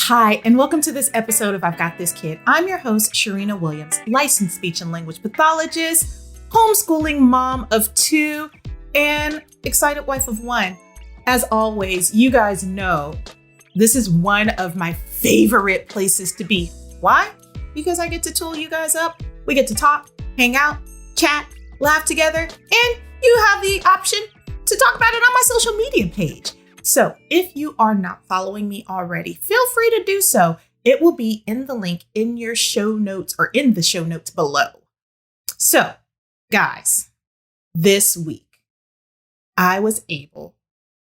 Hi, and welcome to this episode of I've Got This Kid. I'm your host, Cherina Williams, licensed speech and language pathologist, homeschooling mom of 2, and excited wife of 1. As always, you guys know this is one of my favorite places to be. Why? Because I get to tool you guys up. We get to talk, hang out, chat, laugh together, and you have the option to talk about it on my social media page. So if you are not following me already, feel free to do so. It will be in the link in your show notes or in the show notes below. So guys, this week I was able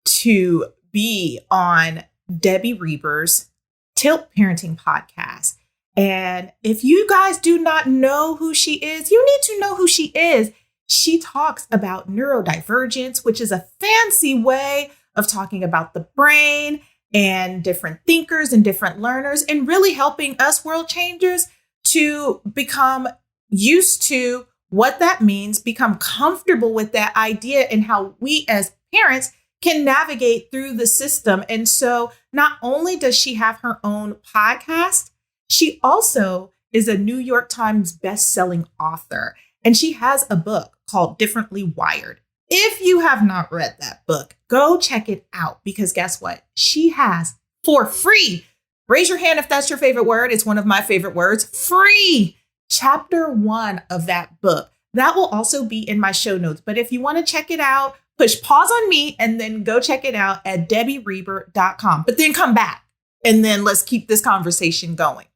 to be on Debbie Reber's Tilt Parenting podcast. And if you guys do not know who she is, you need to know who she is. She talks about neurodivergence, which is a fancy way of talking about the brain and different thinkers and different learners, and really helping us world changers to become used to what that means, become comfortable with that idea, and how we as parents can navigate through the system. And so not only does she have her own podcast, she also is a New York Times best-selling author, and she has a book called Differently Wired. If you have not read that book, go check it out, because guess what? She has for free. Raise your hand if that's your favorite word. It's one of my favorite words. Free. Chapter 1 of that book. That will also be in my show notes. But if you want to check it out, push pause on me and then go check it out at debbiereber.com. But then come back and then let's keep this conversation going.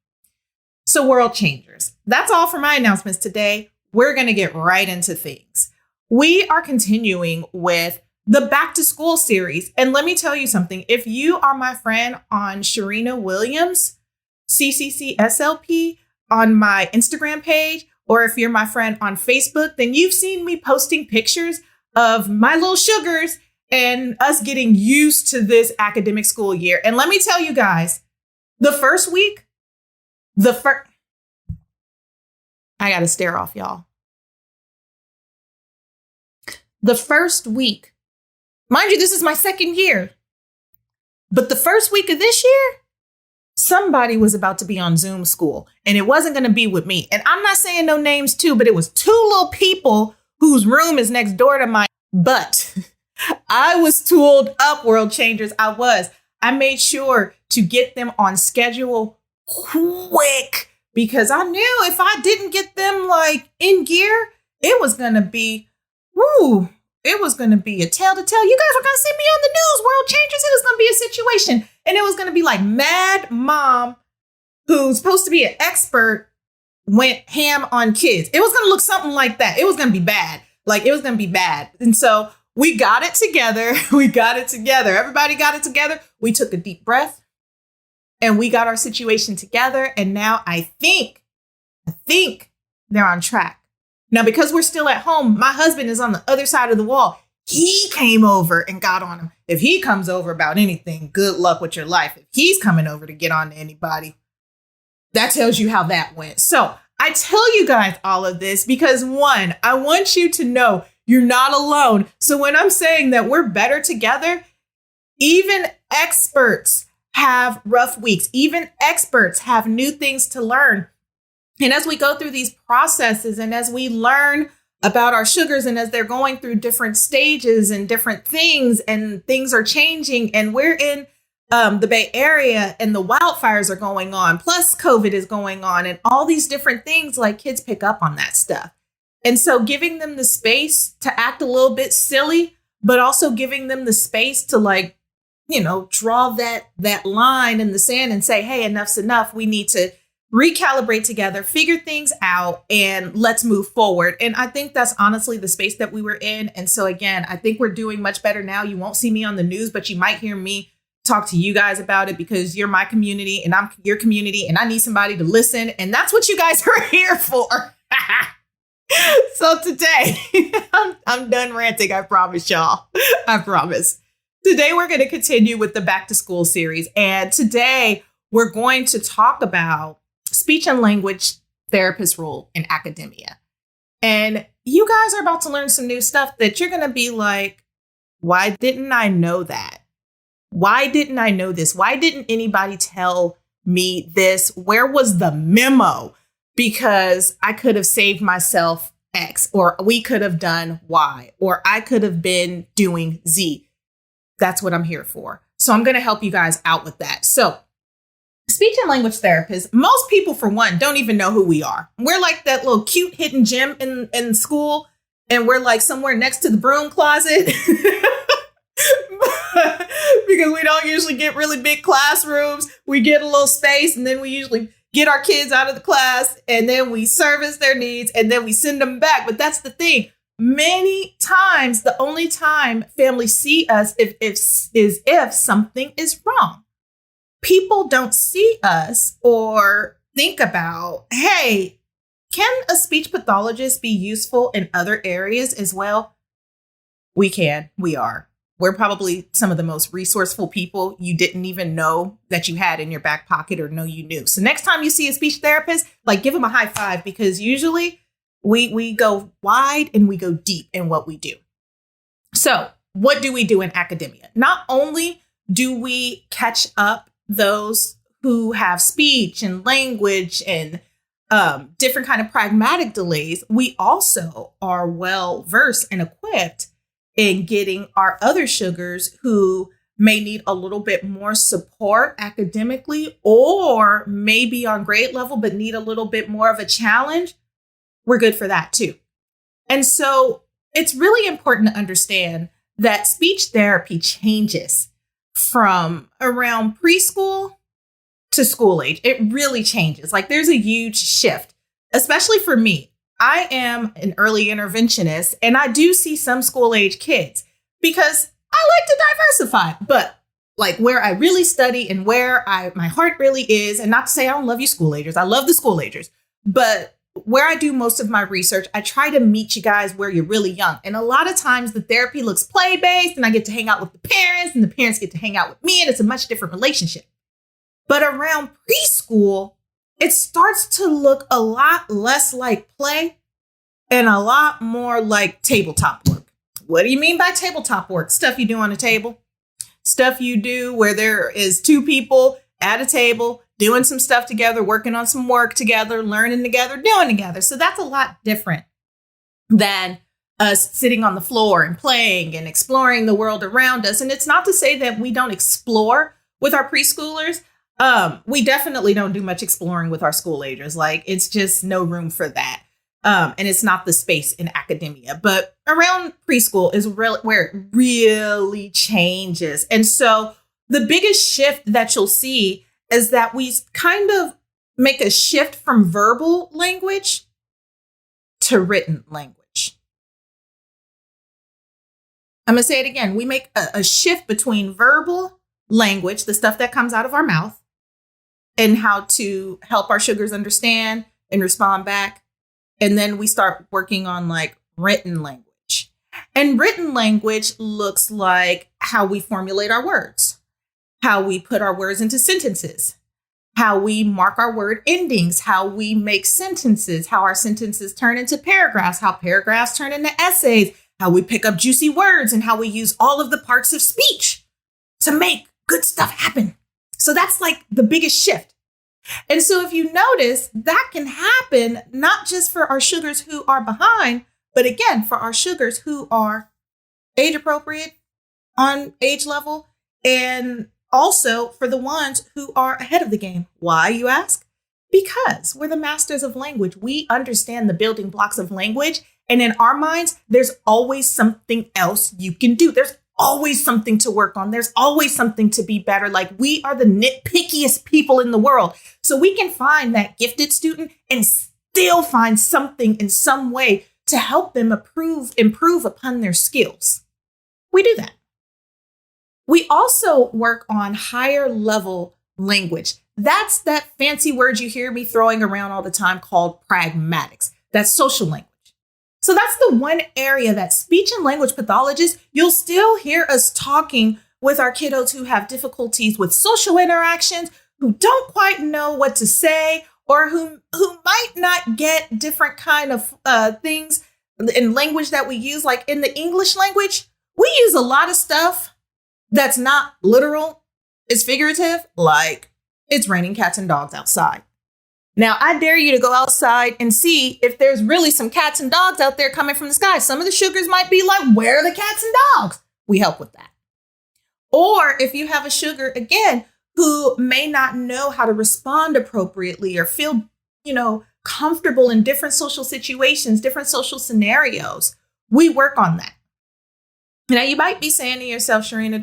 So world changers, that's all for my announcements today. We're going to get right into things. We are continuing with the Back to School series. And let me tell you something. If you are my friend on Cherina Williams, CCCSLP, on my Instagram page, or if you're my friend on Facebook, then you've seen me posting pictures of my little sugars and us getting used to this academic school year. And let me tell you guys, the first week, I got to stare off, y'all. The first week, mind you, this is my second year, but the first week of this year, somebody was about to be on Zoom school, and it wasn't going to be with me. And I'm not saying no names too, but it was 2 little people whose room is next door to mine. But I was tooled up, world changers. I made sure to get them on schedule quick, because I knew if I didn't get them like in gear, it was going to be it was going to be a tale to tell. You guys were going to see me on the news, world changers. It was going to be a situation. And it was going to be like mad mom who's supposed to be an expert went ham on kids. It was going to look something like that. It was going to be bad. It was going to be bad. And so we got it together. Everybody got it together. We took a deep breath and we got our situation together. And now I think they're on track. Now, because we're still at home, my husband is on the other side of the wall. He came over and got on him. If he comes over about anything, good luck with your life. If he's coming over to get on to anybody, that tells you how that went. So I tell you guys all of this because, 1, I want you to know you're not alone. So when I'm saying that we're better together, even experts have rough weeks. Even experts have new things to learn. And as we go through these processes and as we learn about our sugars and as they're going through different stages and different things and things are changing, and we're in the Bay Area and the wildfires are going on, plus COVID is going on, and all these different things, like kids pick up on that stuff. And so giving them the space to act a little bit silly, but also giving them the space to draw that line in the sand and say, hey, enough's enough. We need to recalibrate together, figure things out, and let's move forward. And I think that's honestly the space that we were in. And so again, I think we're doing much better now. You won't see me on the news, but you might hear me talk to you guys about it because you're my community and I'm your community and I need somebody to listen. And that's what you guys are here for. So today, I'm done ranting. I promise y'all. I promise. Today, we're going to continue with the Back to School series. And today we're going to talk about speech and language therapist role in academia. And you guys are about to learn some new stuff that you're going to be like, why didn't I know that? Why didn't I know this? Why didn't anybody tell me this? Where was the memo? Because I could have saved myself X, or we could have done Y, or I could have been doing Z. That's what I'm here for. So I'm going to help you guys out with that. So speech and language therapists, most people, for one, don't even know who we are. We're like that little cute hidden gem in school, and we're like somewhere next to the broom closet because we don't usually get really big classrooms. We get a little space, and then we usually get our kids out of the class, and then we service their needs, and then we send them back. But that's the thing. Many times, the only time families see us is if something is wrong. People don't see us or think about, hey, can a speech pathologist be useful in other areas as well? We can. We are. We're probably some of the most resourceful people you didn't even know that you had in your back pocket or know you knew. So next time you see a speech therapist, like, give them a high five, because usually we go wide and we go deep in what we do. So what do we do in academia? Not only do we catch up those who have speech and language and different kind of pragmatic delays, we also are well versed and equipped in getting our other sugars who may need a little bit more support academically, or maybe on grade level, but need a little bit more of a challenge. We're good for that too. And so it's really important to understand that speech therapy changes from around preschool to school age. It really changes. Like, there's a huge shift, especially for me. I am an early interventionist, and I do see some school age kids because I like to diversify. But like, where I really study and where my heart really is, and not to say I don't love you school agers, I love the school agers, but where I do most of my research, I try to meet you guys where you're really young. And a lot of times the therapy looks play-based, and I get to hang out with the parents, and the parents get to hang out with me, and it's a much different relationship. But around preschool, it starts to look a lot less like play and a lot more like tabletop work. What do you mean by tabletop work? Stuff you do on a table, stuff you do where there is two people at a table doing some stuff together, working on some work together, learning together, doing together. So that's a lot different than us sitting on the floor and playing and exploring the world around us. And it's not to say that we don't explore with our preschoolers. We definitely don't do much exploring with our school agers. Like, it's just no room for that. And it's not the space in academia, but around preschool is where it really changes. And so the biggest shift that you'll see is that we kind of make a shift from verbal language to written language. I'm going to say it again. We make a shift between verbal language, the stuff that comes out of our mouth, and how to help our sugars understand and respond back. And then we start working on like written language. And written language looks like how we formulate our words, how we put our words into sentences, how we mark our word endings, how we make sentences, how our sentences turn into paragraphs, how paragraphs turn into essays, how we pick up juicy words, and how we use all of the parts of speech to make good stuff happen. So that's like the biggest shift. And so if you notice, that can happen not just for our sugars who are behind, but again, for our sugars who are age appropriate, on age level, and also for the ones who are ahead of the game. Why, you ask? Because we're the masters of language. We understand the building blocks of language. And in our minds, there's always something else you can do. There's always something to work on. There's always something to be better. Like, we are the nitpickiest people in the world. So we can find that gifted student and still find something in some way to help them improve upon their skills. We do that. We also work on higher level language. That's that fancy word you hear me throwing around all the time called pragmatics. That's social language. So that's the one area that speech and language pathologists, you'll still hear us talking with our kiddos who have difficulties with social interactions, who don't quite know what to say, or who might not get different kind of things in language that we use. Like in the English language, we use a lot of stuff that's not literal, it's figurative, like It's raining cats and dogs outside. Now, I dare you to go outside and see if there's really some cats and dogs out there coming from the sky. Some of the sugars might be like, where are the cats and dogs? We help with that. Or if you have a sugar, again, who may not know how to respond appropriately or feel, comfortable in different social situations, different social scenarios, we work on that. Now, you might be saying to yourself, Cherina,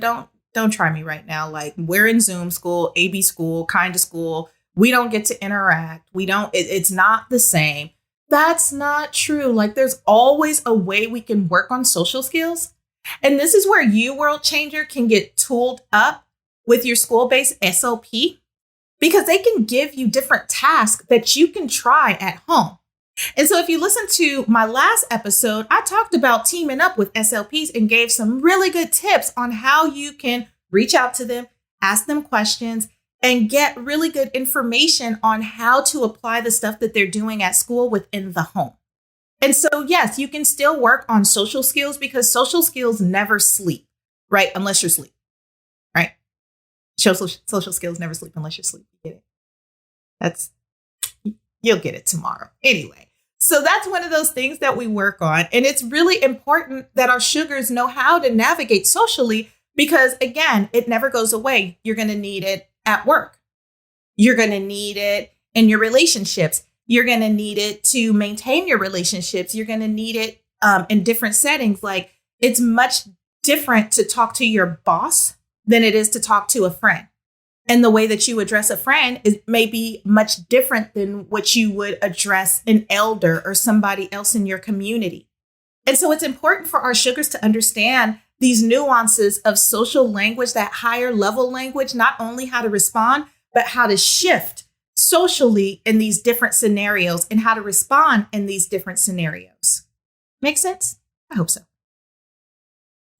don't try me right now. Like, we're in Zoom school, AB school, kind of school. We don't get to interact. It's not the same. That's not true. Like, there's always a way we can work on social skills. And this is where you, World Changer, can get tooled up with your school-based SLP, because they can give you different tasks that you can try at home. And so if you listen to my last episode, I talked about teaming up with SLPs and gave some really good tips on how you can reach out to them, ask them questions, and get really good information on how to apply the stuff that they're doing at school within the home. And so, yes, you can still work on social skills, because social skills never sleep, right? Unless you're asleep, right? Social skills never sleep unless you're asleep. You get it? You'll get it tomorrow. Anyway, so that's one of those things that we work on. And it's really important that our sugars know how to navigate socially, because, again, it never goes away. You're going to need it at work. You're going to need it in your relationships. You're going to need it to maintain your relationships. You're going to need it in different settings. Like, it's much different to talk to your boss than it is to talk to a friend. And the way that you address a friend is maybe much different than what you would address an elder or somebody else in your community. And so it's important for our sugars to understand these nuances of social language, that higher level language, not only how to respond, but how to shift socially in these different scenarios and how to respond in these different scenarios. Make sense? I hope so.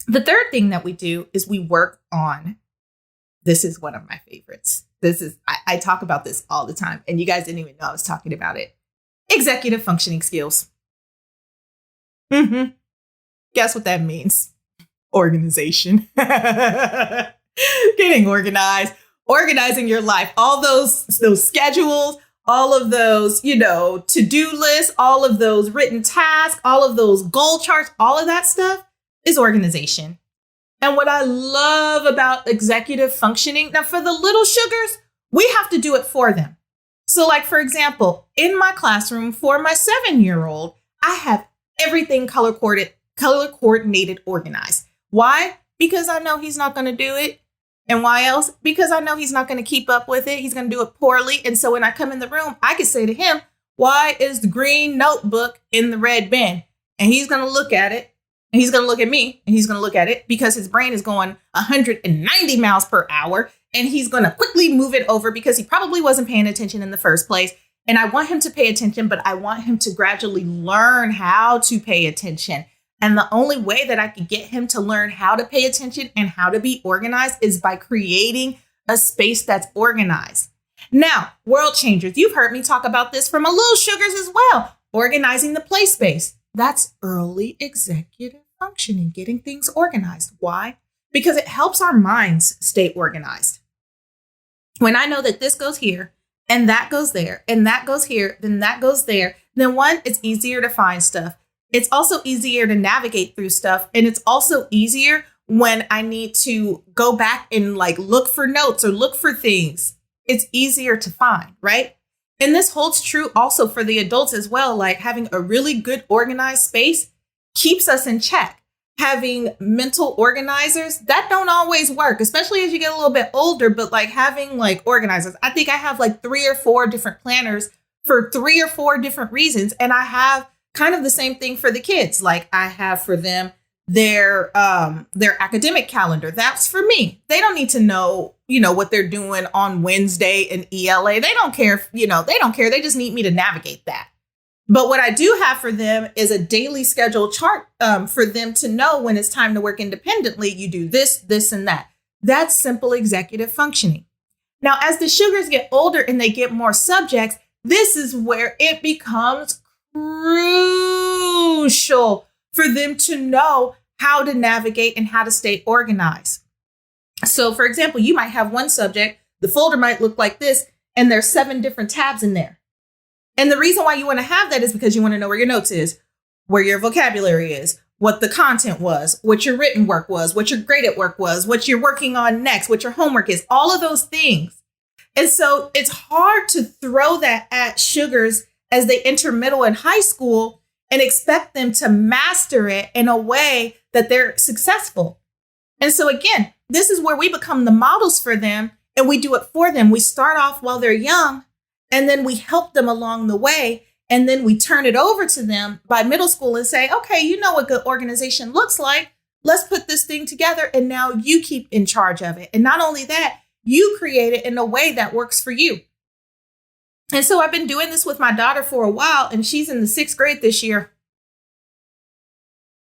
The third thing that we do is we work on, this is one of my favorites. I talk about this all the time, and you guys didn't even know I was talking about it. Executive functioning skills. Guess what that means? Organization. Getting organized, organizing your life, all those schedules, all of those, to-do lists, all of those written tasks, all of those goal charts, all of that stuff is organization. And what I love about executive functioning, now for the little sugars, we have to do it for them. So, like, for example, in my classroom for my 7-year-old, I have everything color coordinated, organized. Why? Because I know he's not going to do it. And why else? Because I know he's not going to keep up with it. He's going to do it poorly. And so when I come in the room, I can say to him, why is the green notebook in the red bin? And he's going to look at it. And he's going to look at me, and he's going to look at it because his brain is going 190 miles per hour. And he's going to quickly move it over because he probably wasn't paying attention in the first place. And I want him to pay attention, but I want him to gradually learn how to pay attention. And the only way that I could get him to learn how to pay attention and how to be organized is by creating a space that's organized. Now, world changers, you've heard me talk about this from my little sugars as well. Organizing the play space. That's early executive functioning, getting things organized. Why? Because it helps our minds stay organized. When I know that this goes here and that goes there and that goes here, then that goes there, then one, it's easier to find stuff. It's also easier to navigate through stuff. And it's also easier when I need to go back and look for notes or look for things. It's easier to find, right? And this holds true also for the adults as well. Like, having a really good organized space keeps us in check. Having mental organizers, that don't always work, especially as you get a little bit older, but having organizers. I think I have 3 or 4 different planners for 3 or 4 different reasons. And I have kind of the same thing for the kids. I have for them their academic calendar. That's for me. They don't need to know, what they're doing on Wednesday in ELA. They don't care. They don't care. They just need me to navigate that. But what I do have for them is a daily schedule chart for them to know when it's time to work independently. You do this, this, and that. That's simple executive functioning. Now, as the sugars get older and they get more subjects, this is where it becomes crucial for them to know how to navigate and how to stay organized. So, for example, you might have one subject, The folder might look like this, and there's 7 different tabs in there. And the reason why you want to have that is because you want to know where your notes is, where your vocabulary is, what the content was, what your written work was, what your graded work was, what you're working on next, what your homework is, all of those things. And so it's hard to throw that at sugars as they enter middle and high school and expect them to master it in a way that they're successful. And so again, this is where we become the models for them, and we do it for them. We start off while they're young, and then we help them along the way. And then we turn it over to them by middle school and say, okay, you know what good organization looks like. Let's put this thing together. And now you keep in charge of it. And not only that, you create it in a way that works for you. And so I've been doing this with my daughter for a while, and she's in the 6th grade this year.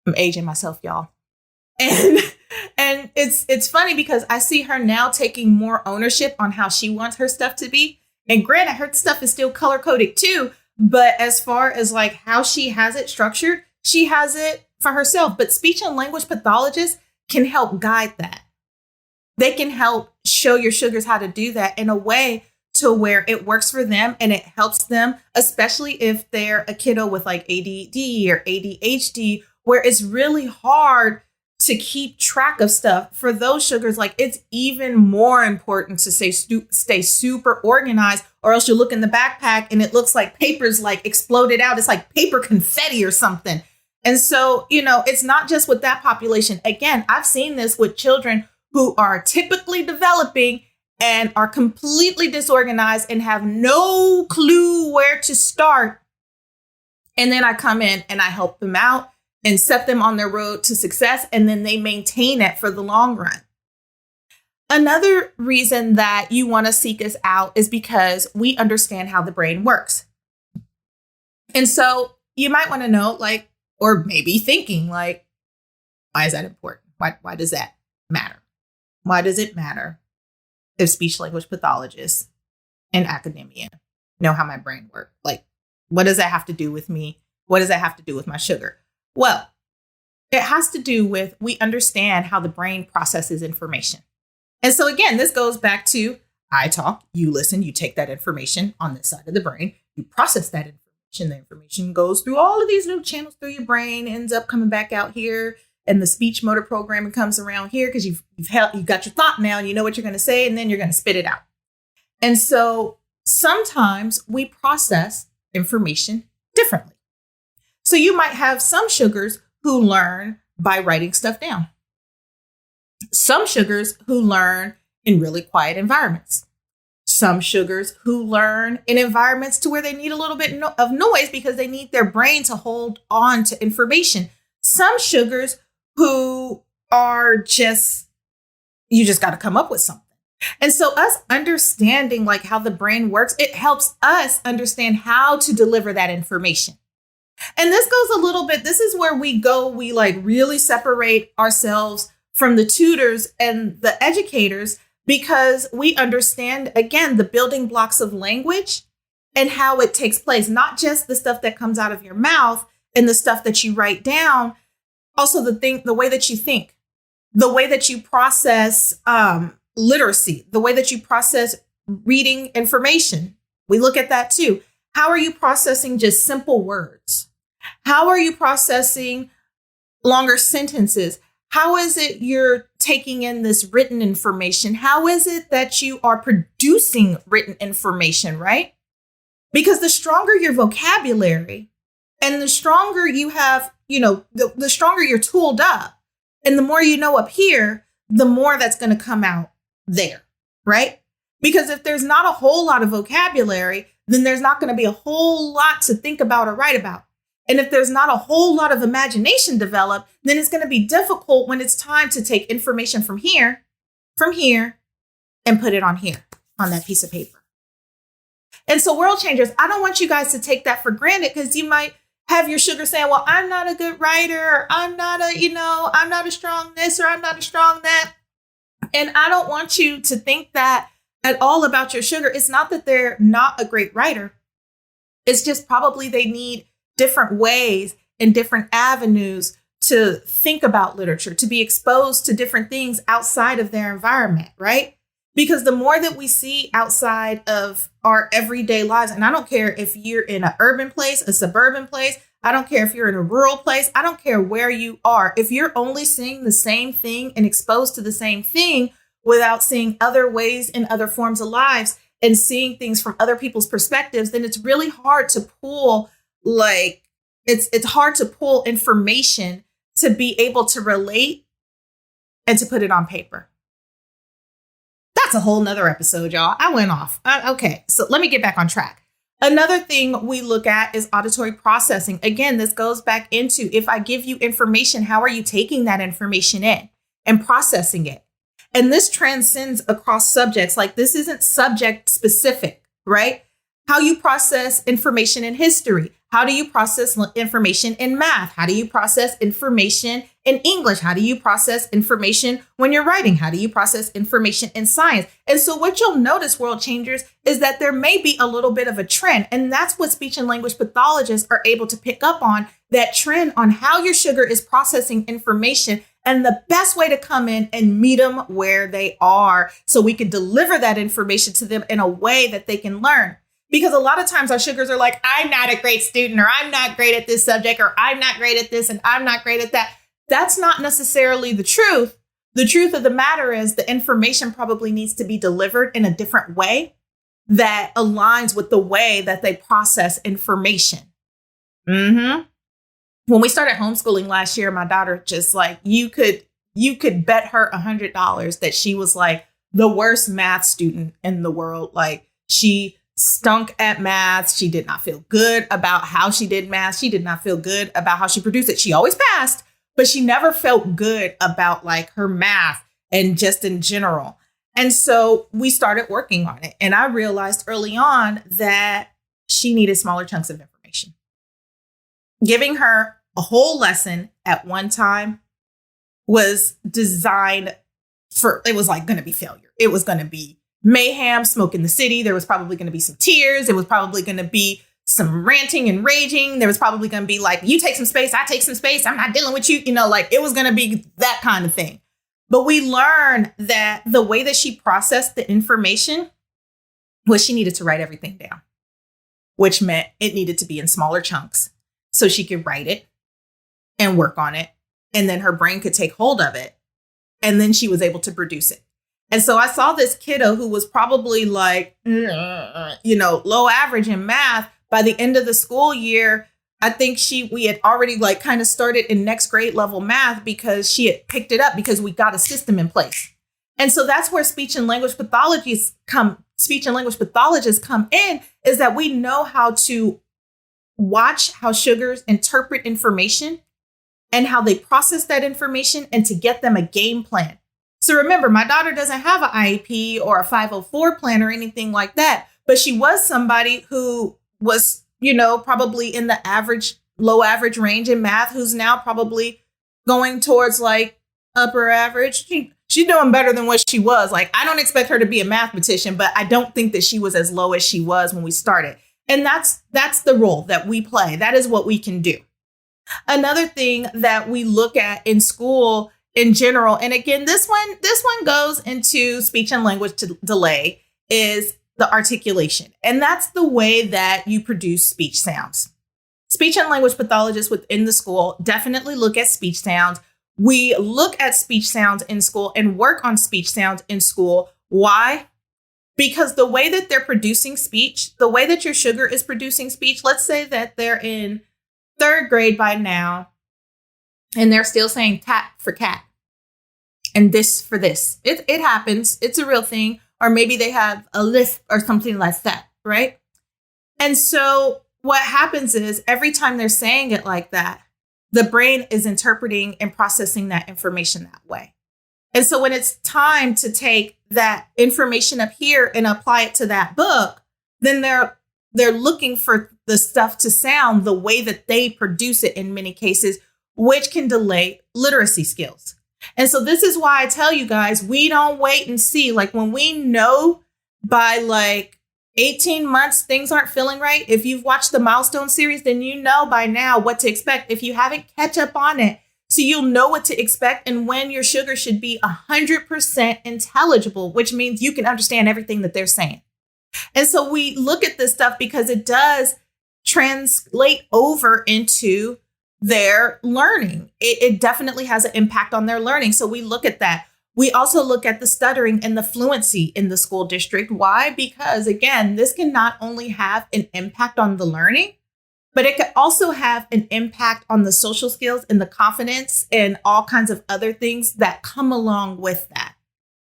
I'm aging myself, y'all. And it's funny because I see her now taking more ownership on how she wants her stuff to be. And granted, her stuff is still color coded too. But as far as like how she has it structured, she has it for herself. But speech and language pathologists can help guide that. They can help show your sugars how to do that in a way to where it works for them and it helps them, especially if they're a kiddo with like ADD or ADHD, where it's really hard to keep track of stuff. For those sugars, like it's even more important to stay super organized, or else you look in the backpack and it looks like paper's like exploded out. It's like paper confetti or something. And so, it's not just with that population. Again, I've seen this with children who are typically developing and are completely disorganized and have no clue where to start. And then I come in and I help them out and set them on their road to success, and then they maintain it for the long run. Another reason that you want to seek us out is because we understand how the brain works. And so you might want to know, or maybe thinking why is that important? Why does that matter? Why does it matter if speech language pathologists and academia know how my brain works? What does that have to do with me? What does that have to do with my sugar? Well, it has to do with we understand how the brain processes information. And so again, this goes back to I talk, you listen, you take that information on this side of the brain, you process that information. The information goes through all of these little channels through your brain, ends up coming back out here, and the speech motor programming comes around here because you've got your thought now and you know what you're going to say, and then you're going to spit it out. And so sometimes we process information differently. So you might have some sugars who learn by writing stuff down. Some sugars who learn in really quiet environments. Some sugars who learn in environments to where they need a little bit of noise because they need their brain to hold on to information. Some sugars who are you just got to come up with something. And so us understanding how the brain works, it helps us understand how to deliver that information. And this goes a little bit, this is where we really separate ourselves from the tutors and the educators, because we understand, again, the building blocks of language and how it takes place, not just the stuff that comes out of your mouth and the stuff that you write down, also the way that you think, the way that you process literacy, the way that you process reading information. We look at that too. How are you processing just simple words? How are you processing longer sentences? How is it you're taking in this written information? How is it that you are producing written information, right? Because the stronger your vocabulary and the stronger you have, the stronger you're tooled up and the more you know up here, the more that's going to come out there, right? Because if there's not a whole lot of vocabulary, then there's not going to be a whole lot to think about or write about. And if there's not a whole lot of imagination developed, then it's going to be difficult when it's time to take information from here, and put it on here, on that piece of paper. And so world changers, I don't want you guys to take that for granted, because you might have your sugar saying, well, I'm not a good writer, or I'm not a strong this, or I'm not a strong that. And I don't want you to think that at all about your sugar. It's not that they're not a great writer. It's just probably they need different ways and different avenues to think about literature, to be exposed to different things outside of their environment, right? Because the more that we see outside of our everyday lives, and I don't care if you're in an urban place, a suburban place, I don't care if you're in a rural place, I don't care where you are. If you're only seeing the same thing and exposed to the same thing without seeing other ways and other forms of lives and seeing things from other people's perspectives, then it's really hard to pull it's hard to pull information to be able to relate and to put it on paper. That's a whole nother episode, y'all. I went off. Okay, so let me get back on track. Another thing we look at is auditory processing. Again, this goes back into, if I give you information, how are you taking that information in and processing it? And this transcends across subjects. Like, this isn't subject specific, right? How you process information in history. How do you process information in math? How do you process information in English? How do you process information when you're writing? How do you process information in science? And so what you'll notice, world changers, is that there may be a little bit of a trend. And that's what speech and language pathologists are able to pick up on, that trend on how your sugar is processing information, and the best way to come in and meet them where they are so we can deliver that information to them in a way that they can learn. Because a lot of times our sugars are like, I'm not a great student, or I'm not great at this subject, or I'm not great at this, and I'm not great at that. That's not necessarily the truth. The truth of the matter is the information probably needs to be delivered in a different way that aligns with the way that they process information. When we started homeschooling last year, my daughter just like, you could bet her $100 that she was like the worst math student in the world. Like, she stunk at math. She did not feel good about how she did math. She did not feel good about how she produced it. She always passed, but she never felt good about like her math and just in general. And so we started working on it. And I realized early on that she needed smaller chunks of information. Giving her a whole lesson at one time was designed for, it was like going to be failure. It was going to be mayhem, smoke in the city. There was probably going to be some tears. It was probably going to be some ranting and raging. There was probably going to be like, you take some space, I take some space, I'm not dealing with you. You know, like, it was going to be that kind of thing. But we learned that the way that she processed the information was she needed to write everything down, which meant it needed to be in smaller chunks so she could write it and work on it. And then her brain could take hold of it. And then she was able to produce it. And so I saw this kiddo who was probably like, low average in math. By the end of the school year, I think we had already like kind of started in next grade level math because she had picked it up because we got a system in place. And so that's where speech and language pathologists come in, is that we know how to watch how sugars interpret information and how they process that information, and to get them a game plan. So remember, my daughter doesn't have an IEP or a 504 plan or anything like that, but she was somebody who was, probably in the low average range in math, who's now probably going towards like upper average. She's doing better than what she was. Like, I don't expect her to be a mathematician, but I don't think that she was as low as she was when we started. And that's the role that we play. That is what we can do. Another thing that we look at in school in general, and again, this one goes into speech and language delay, is the articulation. And that's the way that you produce speech sounds. Speech and language pathologists within the school definitely look at speech sounds. We look at speech sounds in school and work on speech sounds in school. Why? Because the way that they're producing speech, the way that your sugar is producing speech, let's say that they're in 3rd grade by now, and they're still saying tat for cat and this for this. It happens. It's a real thing. Or maybe they have a lisp or something like that, right? And so what happens is every time they're saying it like that, the brain is interpreting and processing that information that way. And so when it's time to take that information up here and apply it to that book, then they're looking for the stuff to sound the way that they produce it in many cases, which can delay literacy skills. And so this is why I tell you guys, we don't wait and see. Like, when we know by like 18 months, things aren't feeling right. If you've watched the Milestone series, then you know by now what to expect. If you haven't, catch up on it So you'll know what to expect and when your sugar should be 100% intelligible, which means you can understand everything that they're saying. And so we look at this stuff because it does translate over into their learning. It definitely has an impact on their learning. So we look at that. We also look at the stuttering and the fluency in the school district. Why? Because again, this can not only have an impact on the learning, but it could also have an impact on the social skills and the confidence and all kinds of other things that come along with that.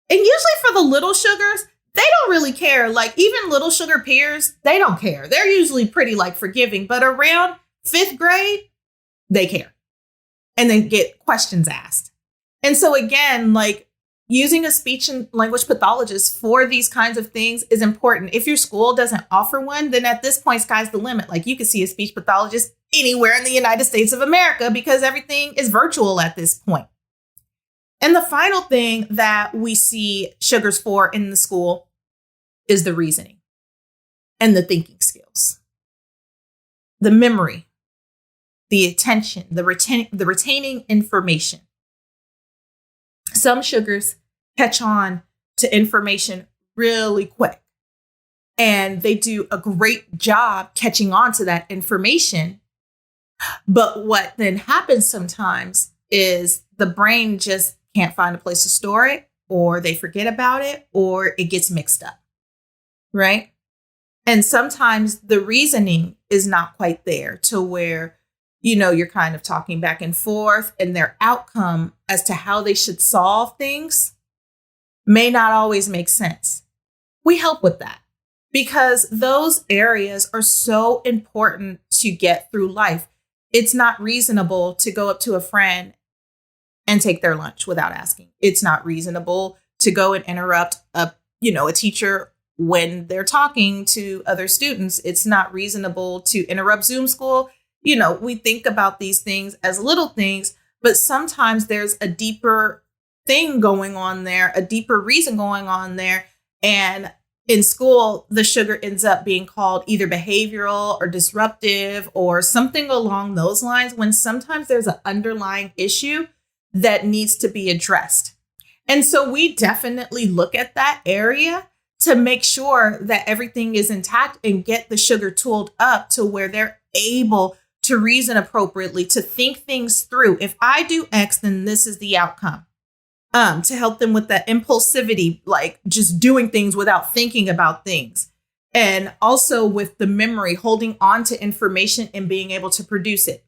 And usually for the little sugars, they don't really care. Like even little sugar peers, they don't care. They're usually pretty like forgiving, but around 5th grade, they care and they get questions asked. And so again, like using a speech and language pathologist for these kinds of things is important. If your school doesn't offer one, then at this point, sky's the limit. Like you can see a speech pathologist anywhere in the United States of America because everything is virtual at this point. And the final thing that we see sugars for in the school is the reasoning and the thinking skills, the memory, the attention, the retaining information. Some sugars catch on to information really quick, and they do a great job catching on to that information. But what then happens sometimes is the brain just can't find a place to store it, or they forget about it, or it gets mixed up, right? And sometimes the reasoning is not quite there to where you're kind of talking back and forth, and their outcome as to how they should solve things may not always make sense. We help with that because those areas are so important to get through life. It's not reasonable to go up to a friend and take their lunch without asking. It's not reasonable to go and interrupt a teacher when they're talking to other students. It's not reasonable to interrupt Zoom school. We think about these things as little things, but sometimes there's a deeper thing going on there, a deeper reason going on there. And in school, the sugar ends up being called either behavioral or disruptive or something along those lines, when sometimes there's an underlying issue that needs to be addressed. And so we definitely look at that area to make sure that everything is intact and get the sugar tooled up to where they're able to reason appropriately, to think things through. If I do X, then this is the outcome. To help them with that impulsivity, like just doing things without thinking about things. And also with the memory, holding on to information and being able to produce it.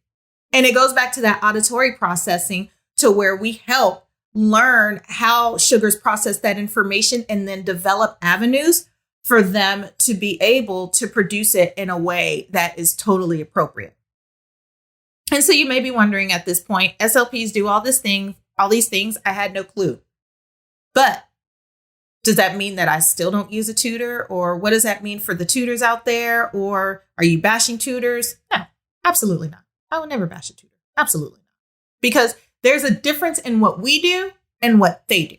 And it goes back to that auditory processing, to where we help learn how sugars process that information and then develop avenues for them to be able to produce it in a way that is totally appropriate. And so you may be wondering at this point, SLPs do all these things. I had no clue. But does that mean that I still don't use a tutor? Or what does that mean for the tutors out there? Or are you bashing tutors? No, absolutely not. I would never bash a tutor. Absolutely not. Because there's a difference in what we do and what they do,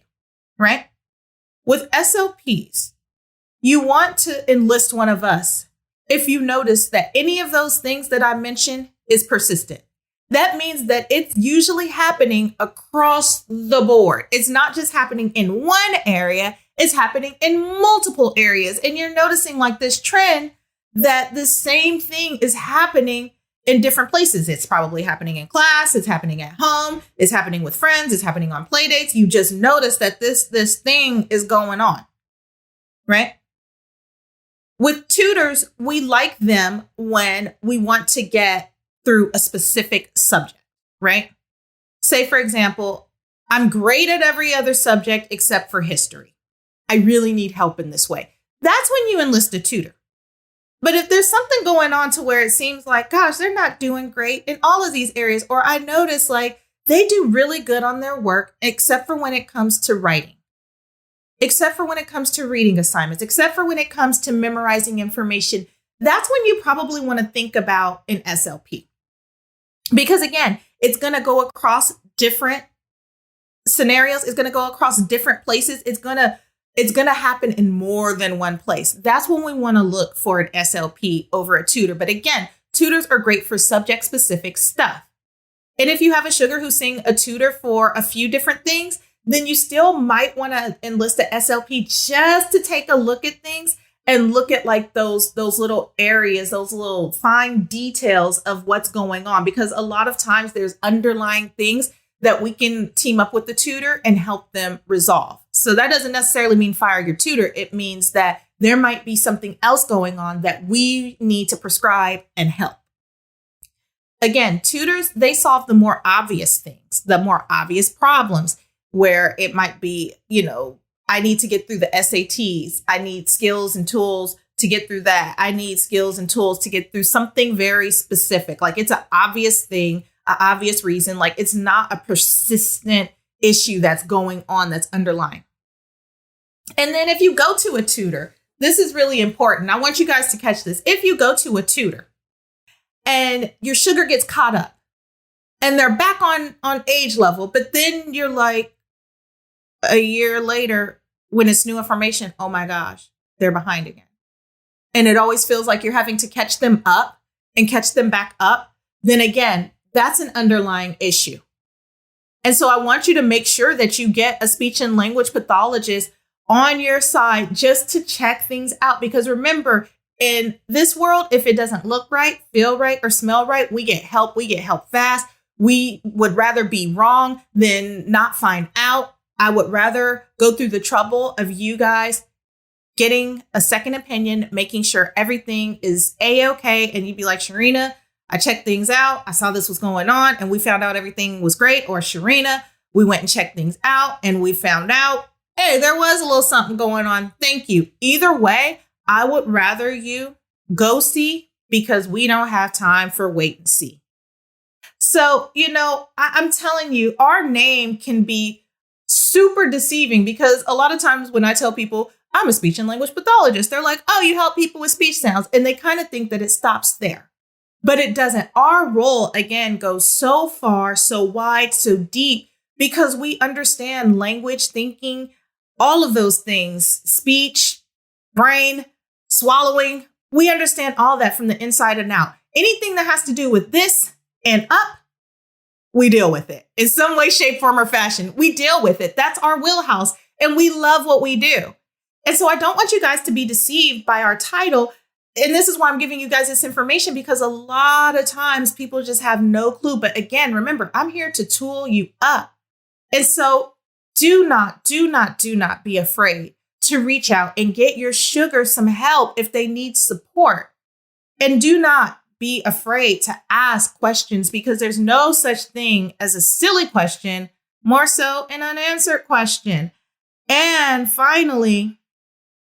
right? With SLPs, you want to enlist one of us if you notice that any of those things that I mentioned is persistent. That means that it's usually happening across the board. It's not just happening in one area, it's happening in multiple areas. And you're noticing like this trend that the same thing is happening in different places. It's probably happening in class, it's happening at home, it's happening with friends, it's happening on play dates. You just notice that this thing is going on, right? With tutors, we like them when we want to get through a specific subject, right? Say, for example, I'm great at every other subject except for history. I really need help in this way. That's when you enlist a tutor. But if there's something going on to where it seems like, gosh, they're not doing great in all of these areas, or I notice like they do really good on their work, except for when it comes to writing, except for when it comes to reading assignments, except for when it comes to memorizing information, that's when you probably want to think about an SLP. Because again, it's going to go across different scenarios. It's going to go across different places. It's going to happen in more than one place. That's when we want to look for an SLP over a tutor. But again, tutors are great for subject specific stuff. And if you have a sugar who's seeing a tutor for a few different things, then you still might want to enlist a SLP just to take a look at things and look at like those little areas, those little fine details of what's going on. Because a lot of times there's underlying things that we can team up with the tutor and help them resolve. So that doesn't necessarily mean fire your tutor. It means that there might be something else going on that we need to prescribe and help. Again, tutors, they solve the more obvious things, the more obvious problems, where it might be, I need to get through the SATs. I need skills and tools to get through that. I need skills and tools to get through something very specific. Like it's an obvious thing, an obvious reason. Like it's not a persistent issue that's going on, that's underlying. And then if you go to a tutor, this is really important. I want you guys to catch this. If you go to a tutor and your sugar gets caught up and they're back on age level, but then you're like a year later when it's new information, oh my gosh, they're behind again. And it always feels like you're having to catch them up and catch them back up. Then again, that's an underlying issue. And so I want you to make sure that you get a speech and language pathologist on your side just to check things out. Because remember, in this world, if it doesn't look right, feel right, or smell right, we get help. We get help fast. We would rather be wrong than not find out. I would rather go through the trouble of you guys getting a second opinion, making sure everything is A-okay. And you'd be like, Cherina, I checked things out. I saw this was going on and we found out everything was great. Or Cherina, we went and checked things out and we found out, hey, there was a little something going on. Thank you. Either way, I would rather you go see, because we don't have time for wait and see. So, I'm telling you, our name can be super deceiving, because a lot of times when I tell people I'm a speech and language pathologist, they're like, oh, you help people with speech sounds. And they kind of think that it stops there. But it doesn't. Our role, again, goes so far, so wide, so deep, because we understand language, thinking, all of those things, speech, brain, swallowing. We understand all that from the inside and out. Anything that has to do with this and up, we deal with it in some way, shape, form, or fashion. We deal with it. That's our wheelhouse, and we love what we do. And so I don't want you guys to be deceived by our title. And this is why I'm giving you guys this information, because a lot of times people just have no clue. But again, remember, I'm here to tool you up. And so do not be afraid to reach out and get your sugar some help if they need support. And do not be afraid to ask questions, because there's no such thing as a silly question, more so an unanswered question. And finally,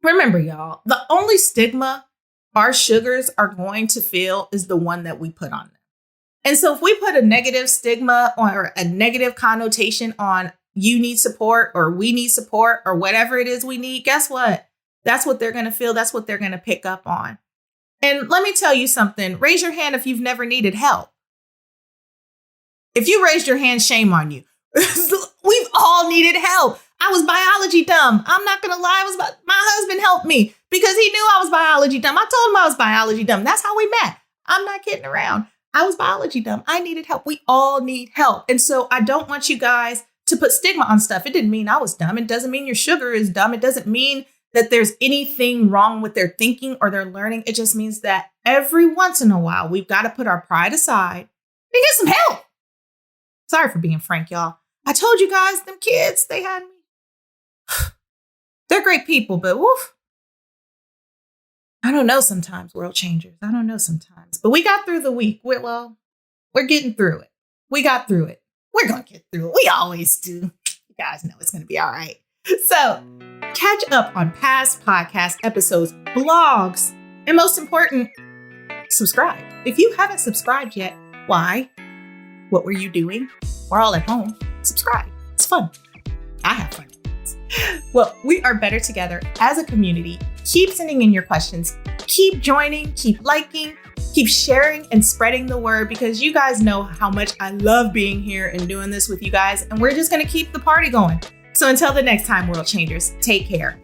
remember, y'all, the only stigma our sugars are going to feel is the one that we put on them. And so if we put a negative stigma or a negative connotation on you need support or we need support or whatever it is we need, guess what? That's what they're going to feel. That's what they're going to pick up on. And let me tell you something. Raise your hand if you've never needed help. If you raised your hand, shame on you. We've all needed help. I was biology dumb. I'm not going to lie. My husband helped me because he knew I was biology dumb. I told him I was biology dumb. That's how we met. I'm not kidding around. I was biology dumb. I needed help. We all need help. And so I don't want you guys to put stigma on stuff. It didn't mean I was dumb. It doesn't mean your sugar is dumb. It doesn't mean that there's anything wrong with their thinking or their learning. It just means that every once in a while, we've got to put our pride aside and get some help. Sorry for being frank, y'all. I told you guys, them kids, they had me. They're great people, but woof. I don't know sometimes, world changers. I don't know sometimes. But we got through the week. We're getting through it. We got through it. We're going to get through it. We always do. You guys know it's going to be all right. So catch up on past podcast episodes, blogs, and most important, subscribe. If you haven't subscribed yet, why? What were you doing? We're all at home. Subscribe. It's fun. I have fun. Well, we are better together as a community. Keep sending in your questions. Keep joining, keep liking, keep sharing and spreading the word, because you guys know how much I love being here and doing this with you guys. And we're just going to keep the party going. So until the next time, world changers, take care.